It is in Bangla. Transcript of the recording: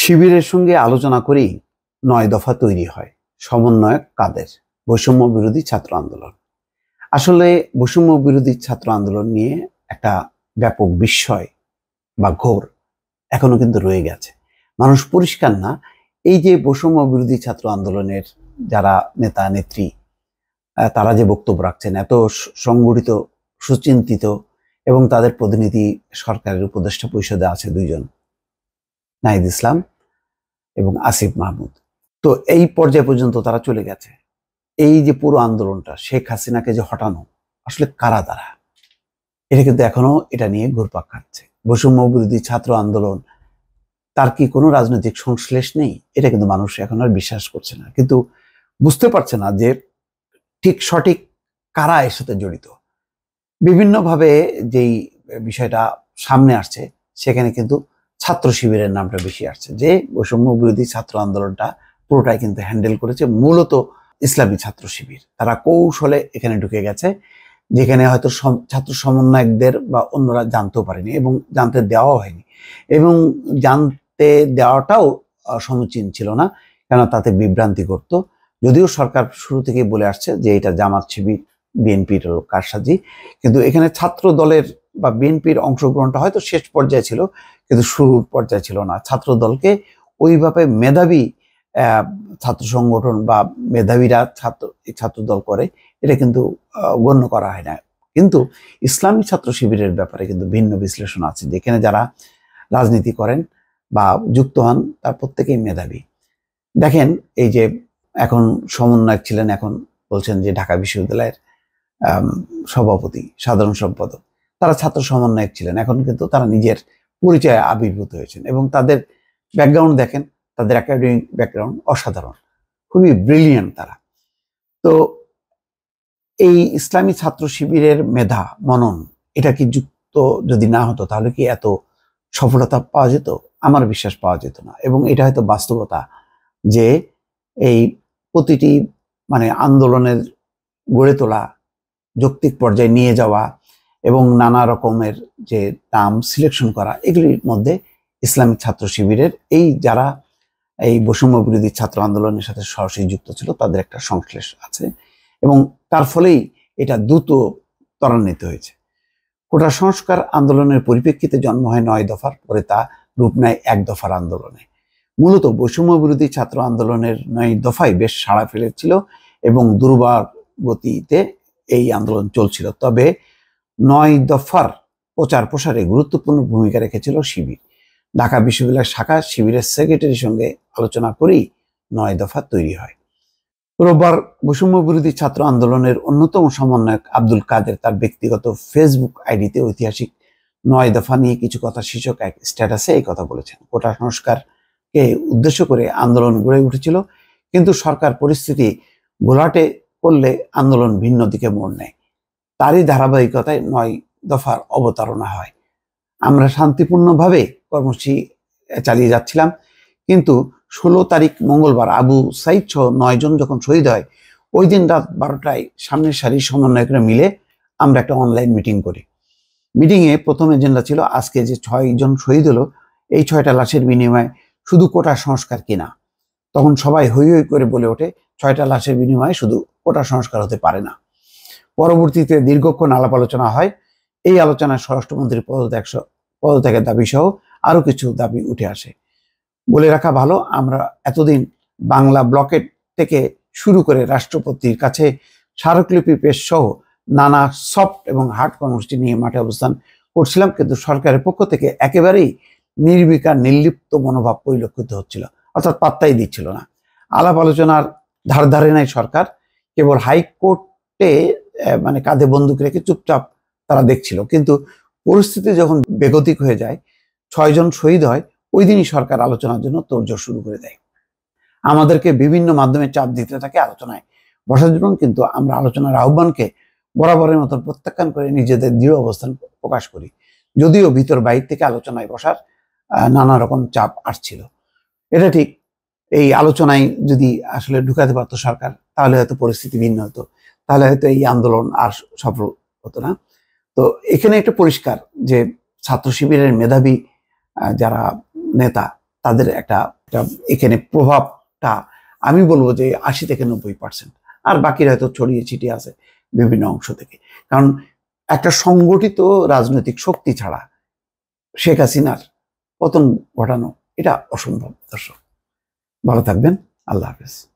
শিবিরের সঙ্গে আলোচনা করেই ৯ দফা তৈরি হয়। সমন্বয়ক কাদের? বৈষম্য বিরোধী ছাত্র আন্দোলন। আসলে বৈষম্য বিরোধী ছাত্র আন্দোলন নিয়ে একটা ব্যাপক বিস্ময় বা ঘোর এখনো কিন্তু রয়ে গেছে। মানুষ পরিষ্কার না, এই যে বৈষম্য বিরোধী ছাত্র আন্দোলনের যারা নেতা নেত্রী তারা যে বক্তব্য রাখছেন, এত সংগঠিত, সুচিন্তিত, এবং তাদের প্রতিনিধি সরকারের উপদেষ্টা পরিষদে আছে দুইজন, নাহিদ ইসলাম এবং আসিফ মাহমুদ। তো এই পর্যায়ে পর্যন্ত তারা চলে গেছে। এই যে পুরো আন্দোলনটা, শেখ হাসিনাকে যে হটানো, আসলে কারা তারা? এটা কিন্তু এখনো এটা নিয়ে ঘুরপাক খাচ্ছে। বৈষম্য বিরোধী ছাত্র আন্দোলন, তার কি কোনো রাজনৈতিক সংশ্লেষ নেই? এটা কিন্তু মানুষ এখন আর বিশ্বাস করছে না, কিন্তু বুঝতে পারছে না যে ঠিক সঠিক কারা এর সাথে জড়িত। বিভিন্নভাবে যেই বিষয়টা সামনে আসছে, সেখানে কিন্তু ছাত্র শিবিরের নামটা বেশি আসছে। যে বৈষম্য বিরোধী ছাত্র আন্দোলনটা পুরোটাই কিন্তু হ্যান্ডেল করেছে মূলত ইসলামী ছাত্র শিবির। তারা কৌশলে এখানে ঢুকে গেছে, যেখানে হয়তো ছাত্র সমন্বয়কদের বা অন্যরা জানতেও পারেনি এবং জানতে দেওয়াও হয়নি, এবং জানতে দেওয়াটাও সমীচীন ছিল না, কেন তাতে বিভ্রান্তি করত। যদিও সরকার শুরু থেকেই বলে আসছে যে এটা জামাত শিবির, বিএনপির কারসাজি, কিন্তু এখানে ছাত্র দলের বা বিএনপির অংশগ্রহণটা হয়তো শেষ পর্যায়ে ছিল, কিন্তু শুরুর পর্যায়ে ছিল না। ছাত্র দলকে ওইভাবে মেধাবী ছাত্র সংগঠন বা মেধাবীরা ছাত্র দল করে, এটা কিন্তু গণ্য করা হয় না। কিন্তু ইসলামী ছাত্র শিবিরের ব্যাপারে কিন্তু ভিন্ন বিশ্লেষণ আছে, যেখানে যারা রাজনীতি করেন বা যুক্ত হন তার প্রত্যেকেই মেধাবী। দেখেন, এই যে এখন সমন্বয়ক ছিলেন, এখন বলছেন যে ঢাকা বিশ্ববিদ্যালয়ের সভাপতি, সাধারণ সম্পাদক, তারা ছাত্র সমন্বয়ক ছিলেন, এখন কিন্তু তারা নিজের পরিচয়ে আবির্ভূত হয়েছেন, এবং তাদের ব্যাকগ্রাউন্ড দেখেন, তাদের একাডেমিক ব্যাকগ্রাউন্ড অসাধারণ, খুবই ব্রিলিয়েন্ট তারা। তো এই ইসলামী ছাত্র শিবিরের মেধা, মনন, এটা কি যুক্ত যদি না হতো তাহলে কি এত সফলতা পাওয়া যেত? আমার বিশ্বাস পাওয়া যেত না। এবং এটা হয়তো বাস্তবতা যে এই প্রতিটি আন্দোলনের গড়ে তোলা, যৌক্তিক পর্যায়ে নিয়ে যাওয়া এবং নানা রকমের যে নাম সিলেকশন করা, এগুলির মধ্যে ইসলামিক ছাত্র শিবিরের যারা এই বৈষম্য বিরোধী ছাত্র আন্দোলনের সাথে সরাসরি যুক্ত ছিল, তাদের একটা সংশ্লেষ আছে, এবং তার ফলেই এটা দ্রুত ত্বরান্বিত হয়েছে। কোটা সংস্কার আন্দোলনের পরিপ্রেক্ষিতে জন্ম হয় ৯ দফার, পরে তা রূপ নেয় ১ দফার আন্দোলনে। মূলত বৈষম্য বিরোধী ছাত্র আন্দোলনের ৯ দফায় বেশ সাড়া ফেলেছিল এবং দুর্বার গতিতে এই আন্দোলন চলছিল। তবে ৯ দফার প্রচার প্রসারে গুরুত্বপূর্ণ ভূমিকা রেখেছিল শিবির। ঢাকা বিশ্ববিদ্যালয় শাখা শিবিরের সেক্রেটারির সঙ্গে আলোচনা করেই ৯ দফা তৈরি হয়। রোববার বৈষম্য বিরোধী ছাত্র আন্দোলনের অন্যতম সমন্বয়ক আব্দুল কাদের তার ব্যক্তিগত ফেসবুক আইডিতে ঐতিহাসিক ৯ দফা নিয়ে কিছু কথা শীর্ষক এক স্ট্যাটাসে এই কথা বলেছেন। কোটা সংস্কারকে উদ্দেশ্য করে আন্দোলন গড়ে উঠেছিল, কিন্তু সরকার পরিস্থিতি ঘোলাটে করলে আন্দোলন ভিন্ন দিকে মোড় নেয়। তারই ধারাবাহিকতায় ৯ দফার অবতারণা হয়। আমরা শান্তিপূর্ণভাবে কর্মসূচি চালিয়ে যাচ্ছিলাম, কিন্তু ১৬ তারিখ মঙ্গলবার আবু সাইদ সহ ৯ জন যখন শহীদ হয়, ওই দিন রাত ১২টায় সামনের সারির সমন্বয়করা মিলে আমরা একটা অনলাইন মিটিং করি। মিটিংয়ে প্রথম এজেন্ডা ছিল আজকে যে ৬ জন শহীদ হলো, এই ৬টা লাশের বিনিময়ে শুধু কোটা সংস্কার কিনা। তখন সবাই হৈ হৈ করে বলে ওঠে, ৬টা লাশের বিনিময়ে শুধু কোটা সংস্কার হতে পারে না। পরবর্তীতে দীর্ঘক্ষণ আলাপ আলোচনা হয়। এই আলোচনায় স্বরাষ্ট্রমন্ত্রীর পদত্যাগের দাবি সহ আরো কিছু দাবি উঠে আসে। বলে রাখা ভালো, আমরা এতদিন বাংলা ব্লকেট থেকে শুরু করে রাষ্ট্রপতির কাছে স্মারকলিপি পেশ সহ নানা সফট এবং হার্ড কর্মসূচি নিয়ে মাঠে অবস্থান করছিলাম, কিন্তু সরকারের পক্ষ থেকে একেবারেই নির্বিকার, নির্লিপ্ত মনোভাব পরিলক্ষিত হচ্ছিল, অর্থাৎ পাত্তাই দিচ্ছিল না। আলাপ আলোচনার ধারে নাই সরকার, কেবল হাইকোর্টে কাঁধে বন্দুক রেখে চুপচাপ তারা দেখছিল। কিন্তু পরিস্থিতি যখন বেগতিক হয়ে যায়, ৬ জন শহীদ হয়, ওই দিনই সরকার আলোচনার জন্য তোড়জোড় শুরু করে দেয়। আমাদেরকে বিভিন্ন মাধ্যমে চাপ দিতে থাকে আলোচনায় বসার জন্য, কিন্তু আমরা আলোচনার আহ্বানকে বরাবরের মতন প্রত্যাখ্যান করে নিজেদের দৃঢ় অবস্থান প্রকাশ করি, যদিও ভিতর বাইর থেকে আলোচনায় বসার নানা রকম চাপ আসছিল। এটা ঠিক, এই আলোচনায় যদি আসলে ঢুকাতে পারতো সরকার, তাহলে হয়তো পরিস্থিতি ভিন্ন হতো, তাহলে হয়তো এই আন্দোলন আর সফল হতো না। তো এখানে একটা পরিষ্কার যে ছাত্র শিবিরের মেধাবী যারা নেতা, তাদের একটা এখানে প্রভাবটা আমি বলবো যে 80 থেকে 90%, আর বাকিরা হয়তো ছড়িয়ে ছিটিয়ে আছে বিভিন্ন অংশ থেকে। কারণ একটা সংগঠিত রাজনৈতিক শক্তি ছাড়া শেখ হাসিনার পতন ঘটানো এটা অসম্ভব। দর্শক ভালো থাকবেন, আল্লাহ হাফেজ।